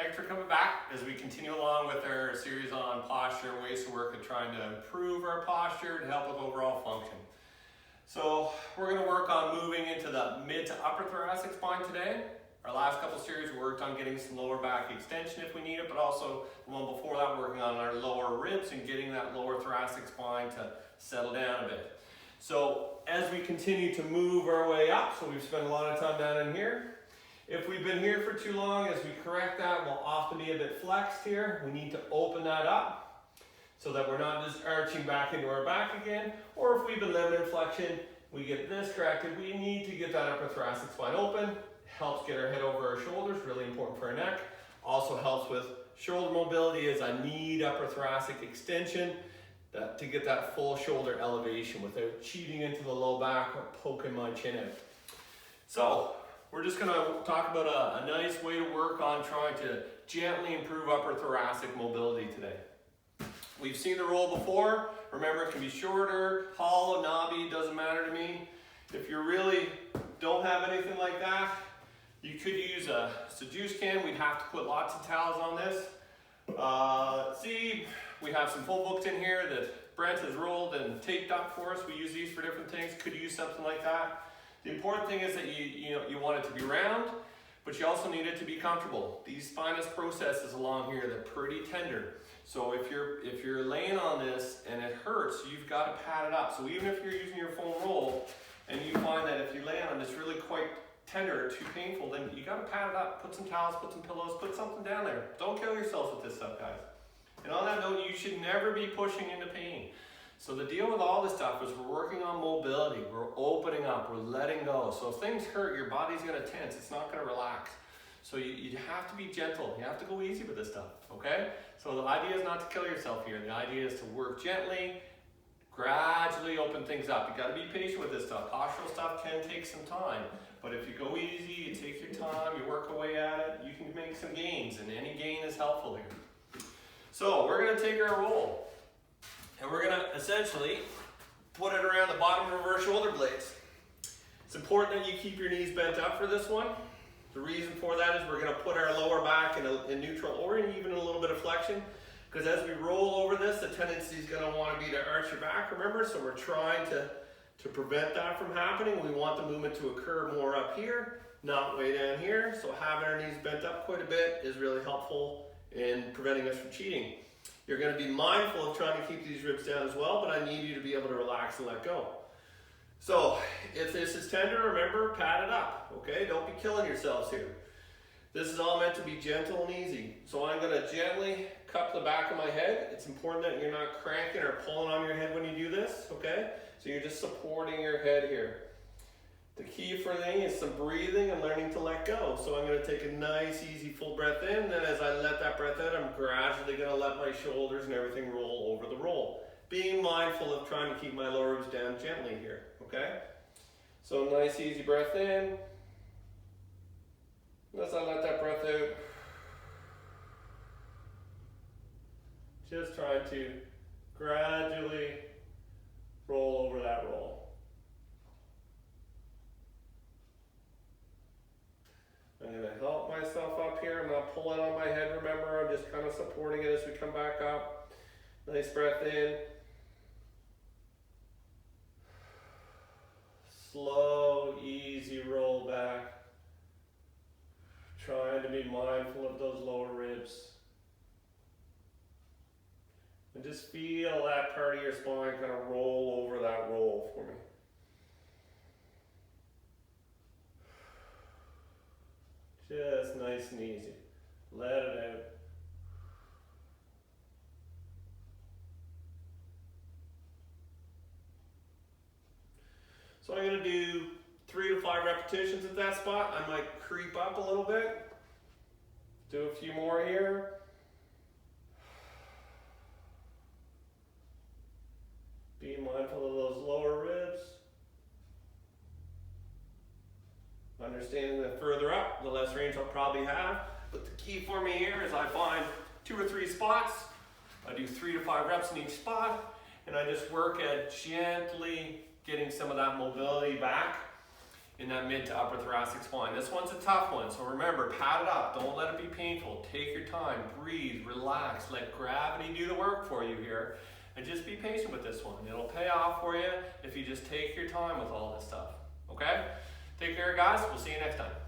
Thanks for coming back as we continue along with our series on posture, ways to work at trying to improve our posture to help with overall function. So we're going to work on moving into the mid to upper thoracic spine today. Our last couple series we worked on getting some lower back extension if we need it, but also the one before that working on our lower ribs and getting that lower thoracic spine to settle down a bit. So as we continue to move our way up, so we've spent a lot of time down in here. If we've been here for too long, as we correct that, we'll often be a bit flexed here. We need to open that up so that we're not just arching back into our back again. Or if we've been living in flexion, we get this corrected. We need to get that upper thoracic spine open. Helps get our head over our shoulders, really important for our neck. Also helps with shoulder mobility as I need upper thoracic extension to get that full shoulder elevation without cheating into the low back or poking my chin out. So, we're just going to talk about a nice way to work on trying to gently improve upper thoracic mobility today. We've seen the roll before. Remember, it can be shorter, hollow, knobby, doesn't matter to me. If you really don't have anything like that, you could use a juice can. We'd have to put lots of towels on this. See, we have some full books in here that Brent has rolled and taped up for us. We use these for different things. Could use something like that. The important thing is that you want it to be round, but you also need it to be comfortable. These spinous processes along here, they're pretty tender. So if you're laying on this and it hurts, you've got to pad it up. So even if you're using your foam roll and you find that if you lay on it, it's really quite tender or too painful, then you got to pad it up. Put some towels, put some pillows, put something down there. Don't kill yourselves with this stuff, guys. And on that note, you should never be pushing into pain. So the deal with all this stuff is we're working on mobility, we're opening up, we're letting go. So if things hurt, your body's gonna tense, it's not gonna relax. So you have to be gentle, you have to go easy with this stuff, okay? So the idea is not to kill yourself here. The idea is to work gently, gradually open things up. You gotta be patient with this stuff. Postural stuff can take some time, but if you go easy, you take your time, you work away at it, you can make some gains, and any gain is helpful here. So we're gonna take our roll. And we're going to essentially put it around the bottom of our shoulder blades. It's important that you keep your knees bent up for this one. The reason for that is we're going to put our lower back in neutral or even a little bit of flexion. Because as we roll over this, the tendency is going to want to be to arch your back, remember? So we're trying to prevent that from happening. We want the movement to occur more up here, not way down here. So having our knees bent up quite a bit is really helpful in preventing us from cheating. You're going to be mindful of trying to keep these ribs down as well, but I need you to be able to relax and let go. So, if this is tender, remember, pad it up, okay? Don't be killing yourselves here. This is all meant to be gentle and easy. So I'm going to gently cup the back of my head. It's important that you're not cranking or pulling on your head when you do this, okay? So you're just supporting your head here. The key for thing is some breathing and learning to let go. So I'm going to take a nice, easy, full breath in. Then as I let that breath out, I'm gradually going to let my shoulders and everything roll over the roll. Being mindful of trying to keep my lower ribs down gently here, okay? So nice, easy breath in. As I let that breath out, just trying to gradually roll over that roll. I'm going to help myself up here. I'm not pulling on my head, remember. I'm just kind of supporting it as we come back up. Nice breath in. Slow, easy roll back. Trying to be mindful of those lower ribs. And just feel that part of your spine kind of roll over that roll for me. Just nice and easy. Let it out. So I'm going to do 3 to 5 repetitions at that spot. I might creep up a little bit. Do a few more here. Be mindful of those lower ribs. Understanding that further up, the less range I'll probably have. But the key for me here is I find 2 or 3 spots. I do 3 to 5 reps in each spot. And I just work at gently getting some of that mobility back. in that mid to upper thoracic spine. This one's a tough one, so remember, pad it up. Don't let it be painful. Take your time, breathe, relax, let gravity do the work for you here, and just be patient with this one. It'll pay off for you if you just take your time with all this stuff, okay? Take care, guys. We'll see you next time.